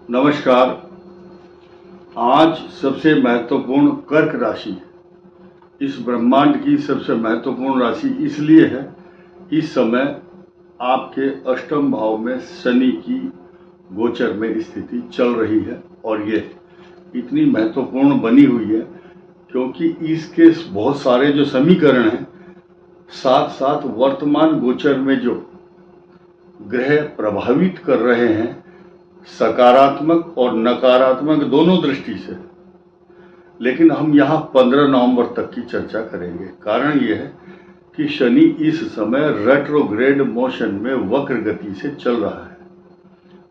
नमस्कार। आज सबसे महत्वपूर्ण कर्क राशि, इस ब्रह्मांड की सबसे महत्वपूर्ण राशि इसलिए है, इस समय आपके अष्टम भाव में शनि की गोचर में स्थिति चल रही है और ये इतनी महत्वपूर्ण बनी हुई है क्योंकि इसके बहुत सारे जो समीकरण हैं, साथ साथ वर्तमान गोचर में जो ग्रह प्रभावित कर रहे हैं, सकारात्मक और नकारात्मक दोनों दृष्टि से। लेकिन हम यहाँ 15 नवंबर तक की चर्चा करेंगे। कारण यह है कि शनि इस समय रेट्रोग्रेड मोशन में वक्र गति से चल रहा है।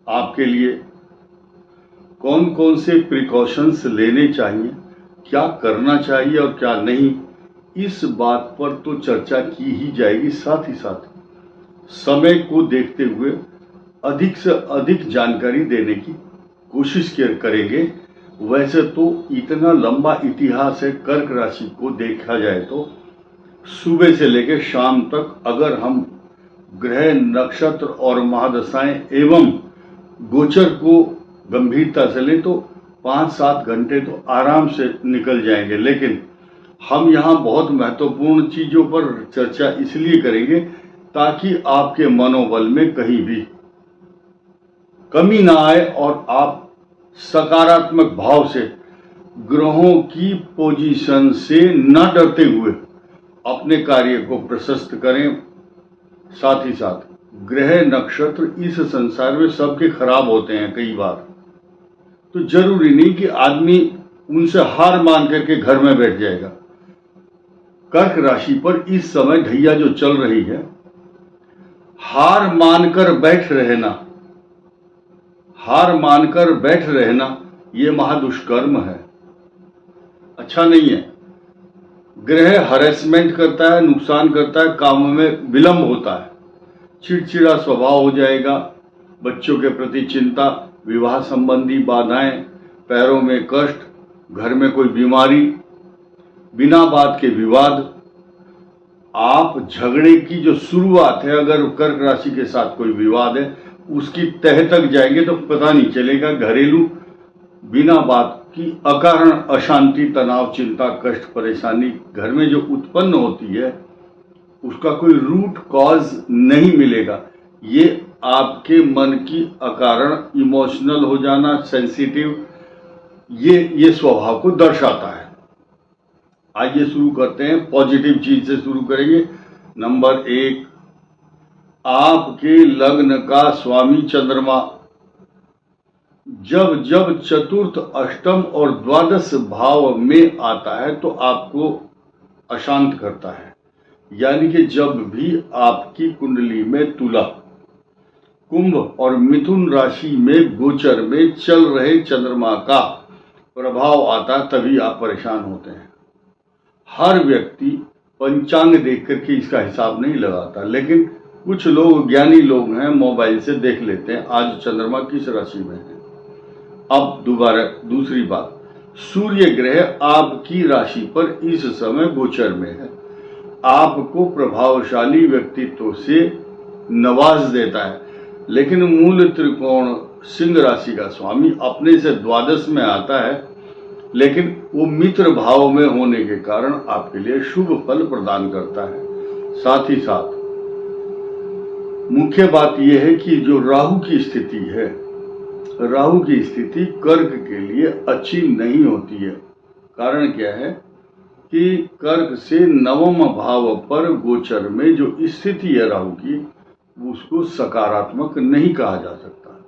आपके लिए कौन कौन से प्रिकॉशंस लेने चाहिए, क्या करना चाहिए और क्या नहीं, इस बात पर तो चर्चा की ही जाएगी। साथ ही साथ समय को देखते हुए अधिक से अधिक जानकारी देने की कोशिश करेंगे। वैसे तो इतना लंबा इतिहास है कर्क राशि को देखा जाए तो सुबह से लेकर शाम तक अगर हम ग्रह, नक्षत्र और महादशाएं एवं गोचर को गंभीरता से लें तो 5-7 घंटे तो आराम से निकल जाएंगे। लेकिन हम यहाँ बहुत महत्वपूर्ण चीजों पर चर्चा इसलिए करेंगे ताकि आपके मनोबल में कहीं भी कमी ना आए और आप सकारात्मक भाव से ग्रहों की पोजीशन से न डरते हुए अपने कार्य को प्रशस्त करें। साथ ही साथ ग्रह, नक्षत्र इस संसार में सबके खराब होते हैं कई बार, तो जरूरी नहीं कि आदमी उनसे हार मान करके घर में बैठ जाएगा। कर्क राशि पर इस समय ढैया जो चल रही है, हार मानकर बैठ रहना ये महादुष्कर्म है, अच्छा नहीं है। ग्रह हरेसमेंट करता है, नुकसान करता है, काम में विलंब होता है, चिड़चिड़ा स्वभाव हो जाएगा, बच्चों के प्रति चिंता, विवाह संबंधी बाधाएं, पैरों में कष्ट, घर में कोई बीमारी, बिना बात के विवाद। आप झगड़े की जो शुरुआत है, अगर कर्क राशि के साथ कोई विवाद है, उसकी तह तक जाएंगे तो पता नहीं चलेगा। घरेलू बिना बात की अकारण अशांति, तनाव, चिंता, कष्ट, परेशानी घर में जो उत्पन्न होती है उसका कोई रूट कॉज नहीं मिलेगा। ये आपके मन की अकारण इमोशनल हो जाना, सेंसिटिव, ये स्वभाव को दर्शाता है। आइए शुरू करते हैं, पॉजिटिव चीज से शुरू करेंगे। नंबर 1, आपके लग्न का स्वामी चंद्रमा जब जब चतुर्थ, अष्टम और द्वादश भाव में आता है तो आपको अशांत करता है। यानी कि जब भी आपकी कुंडली में तुला, कुंभ और मिथुन राशि में गोचर में चल रहे चंद्रमा का प्रभाव आता तभी आप परेशान होते हैं। हर व्यक्ति पंचांग देख करके इसका हिसाब नहीं लगाता, लेकिन कुछ लोग, ज्ञानी लोग हैं, मोबाइल से देख लेते हैं आज चंद्रमा किस राशि में है। अब दोबारा दूसरी बात, सूर्य ग्रह आपकी राशि पर इस समय गोचर में है, आपको प्रभावशाली व्यक्तित्व से नवाज देता है। लेकिन मूल त्रिकोण सिंह राशि का स्वामी अपने से द्वादश में आता है, लेकिन वो मित्र भाव में होने के कारण आपके लिए शुभ फल प्रदान करता है। साथ ही साथ मुख्य बात यह है कि जो राहु की स्थिति है, राहु की स्थिति कर्क के लिए अच्छी नहीं होती है। कारण क्या है कि कर्क से नवम भाव पर गोचर में जो स्थिति है राहु की, उसको सकारात्मक नहीं कहा जा सकता।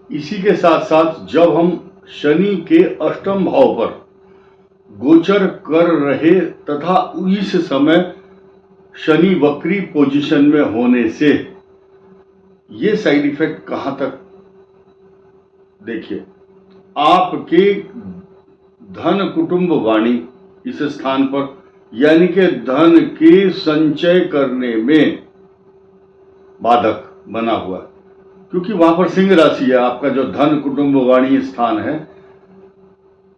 इसी के साथ साथ जब हम शनि के अष्टम भाव पर गोचर कर रहे तथा इस समय शनि वक्री पोजीशन में होने से ये साइड इफेक्ट कहां तक, देखिए, आपके धन कुटुंब वाणी इस स्थान पर, यानी कि धन के संचय करने में बाधक बना हुआ है, क्योंकि वहां पर सिंह राशि है। आपका जो धन कुटुंब वाणी स्थान है,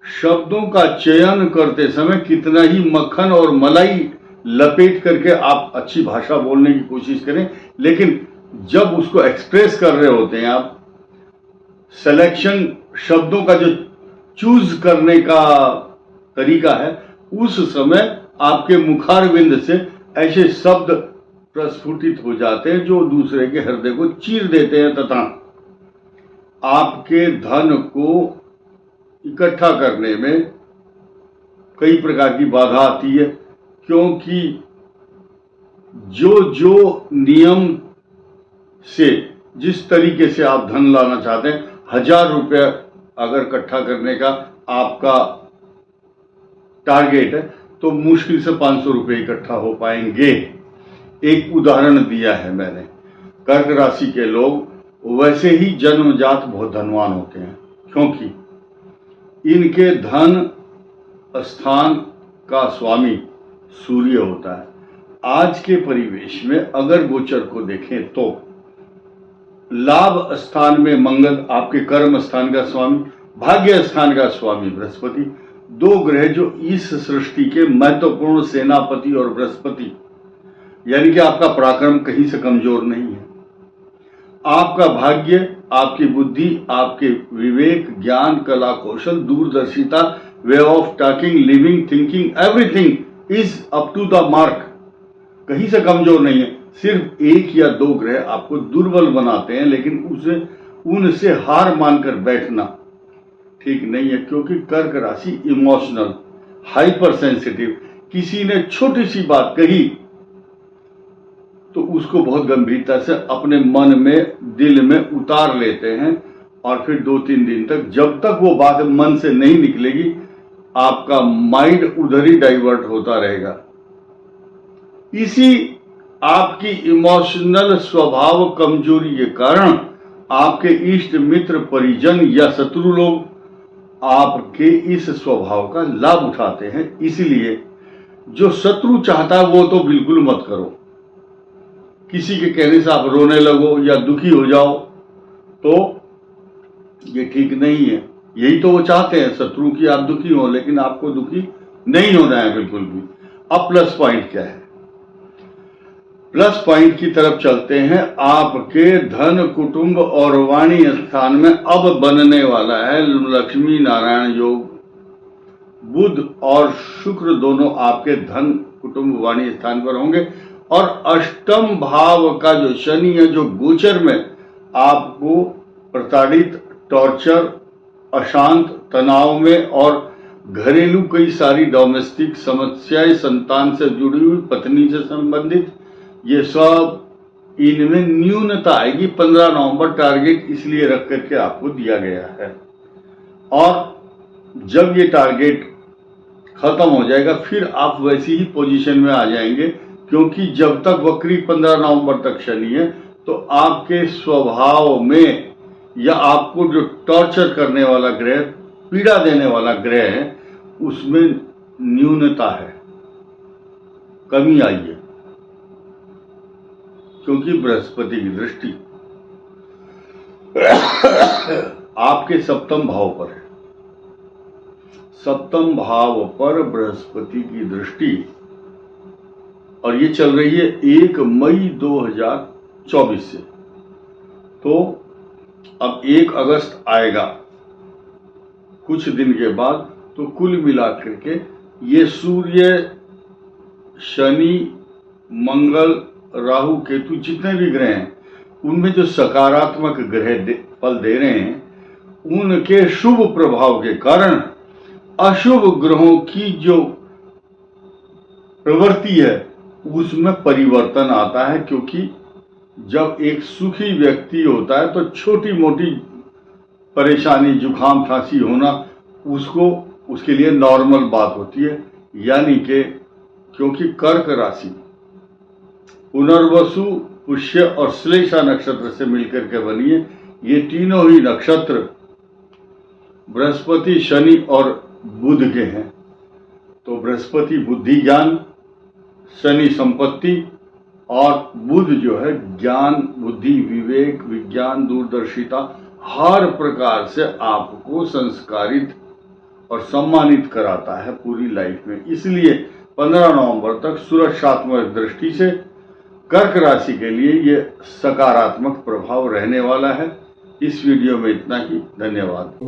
शब्दों का चयन करते समय कितना ही मक्खन और मलाई लपेट करके आप अच्छी भाषा बोलने की कोशिश करें, लेकिन जब उसको एक्सप्रेस कर रहे होते हैं आप, सिलेक्शन, शब्दों का जो चूज करने का तरीका है, उस समय आपके मुखारविंद से ऐसे शब्द प्रस्फुटित हो जाते हैं जो दूसरे के हृदय को चीर देते हैं तथा आपके धन को इकट्ठा करने में कई प्रकार की बाधा आती है, क्योंकि जो जो नियम से जिस तरीके से आप धन लाना चाहते हैं, 1000 रुपये अगर इकट्ठा करने का आपका टारगेट है तो मुश्किल से 500 रुपये इकट्ठा हो पाएंगे। एक उदाहरण दिया है मैंने। कर्क राशि के लोग वैसे ही जन्मजात बहुत धनवान होते हैं, क्योंकि इनके धन स्थान का स्वामी सूर्य होता है। आज के परिवेश में अगर गोचर को देखें तो लाभ स्थान में मंगल, आपके कर्म स्थान का स्वामी, भाग्य स्थान का स्वामी बृहस्पति, दो ग्रह जो इस सृष्टि के महत्वपूर्ण सेनापति और बृहस्पति, यानी कि आपका पराक्रम कहीं से कमजोर नहीं है। आपका भाग्य, आपकी बुद्धि, आपके विवेक, ज्ञान, कला, कौशल, दूरदर्शिता, way of talking, living, thinking, everything is up to the mark, कहीं से कमजोर नहीं है। सिर्फ एक या दो ग्रह आपको दुर्बल बनाते हैं, लेकिन उनसे हार मानकर बैठना ठीक नहीं है, क्योंकि कर्क राशि इमोशनल, हाइपर सेंसिटिव, किसी ने छोटी सी बात कही तो उसको बहुत गंभीरता से अपने मन में, दिल में उतार लेते हैं और फिर 2-3 दिन तक, जब तक वो बात मन से नहीं निकलेगी, आपका माइंड उधर ही डाइवर्ट होता रहेगा। इसी आपकी इमोशनल स्वभाव कमजोरी के कारण आपके इष्ट मित्र, परिजन या शत्रु लोग आपके इस स्वभाव का लाभ उठाते हैं। इसलिए जो शत्रु चाहता है वो तो बिल्कुल मत करो। किसी के कहने से आप रोने लगो या दुखी हो जाओ तो ये ठीक नहीं है। यही तो वो चाहते हैं, शत्रु की आप दुखी हो, लेकिन आपको दुखी नहीं होना है बिल्कुल भी। अब प्लस पॉइंट क्या है? प्लस पॉइंट की तरफ चलते हैं। आपके धन, कुटुंब और वाणी स्थान में अब बनने वाला है लक्ष्मी नारायण योग। बुध और शुक्र दोनों आपके धन, कुटुंब, वाणी स्थान पर होंगे और अष्टम भाव का जो शनि है, जो गोचर में आपको प्रताड़ित, टॉर्चर, अशांत, तनाव में और घरेलू कई सारी डोमेस्टिक समस्याएं, संतान से जुड़ी हुई, पत्नी से संबंधित, ये सब इनमें न्यूनता आएगी। 15 नवंबर टारगेट इसलिए रख करके आपको दिया गया है, और जब ये टारगेट खत्म हो जाएगा फिर आप वैसी ही पोजीशन में आ जाएंगे, क्योंकि जब तक वक्री 15 नवंबर तक शनि है तो आपके स्वभाव में या आपको जो टॉर्चर करने वाला ग्रह, पीड़ा देने वाला ग्रह है, उसमें न्यूनता है, कमी आई है, क्योंकि बृहस्पति की दृष्टि आपके सप्तम भाव पर है। सप्तम भाव पर बृहस्पति की दृष्टि, और ये चल रही है 1 मई 2024 से। तो अब 1 अगस्त आएगा कुछ दिन के बाद, तो कुल मिलाकर के ये सूर्य, शनि, मंगल, राहु, केतु, जितने भी ग्रह हैं, उनमें जो सकारात्मक ग्रह फल दे रहे हैं, उनके शुभ प्रभाव के कारण अशुभ ग्रहों की जो प्रवृत्ति है उसमें परिवर्तन आता है। क्योंकि जब एक सुखी व्यक्ति होता है तो छोटी मोटी परेशानी, जुखाम, खांसी होना उसको, उसके लिए नॉर्मल बात होती है। यानी कि क्योंकि कर्क राशि पुनर्वसु, पुष्य और श्लेषा नक्षत्र से मिलकर के बनी है। ये तीनों ही नक्षत्र बृहस्पति, शनि और बुध के हैं। तो बृहस्पति बुद्धि ज्ञान, शनि संपत्ति और बुध जो है ज्ञान, बुद्धि, विवेक, विज्ञान, दूरदर्शिता, हर प्रकार से आपको संस्कारित और सम्मानित कराता है पूरी लाइफ में। इसलिए 15 नवंबर तक सुरक्षात्मक दृष्टि से कर्क राशि के लिए ये सकारात्मक प्रभाव रहने वाला है। इस वीडियो में इतना ही। धन्यवाद।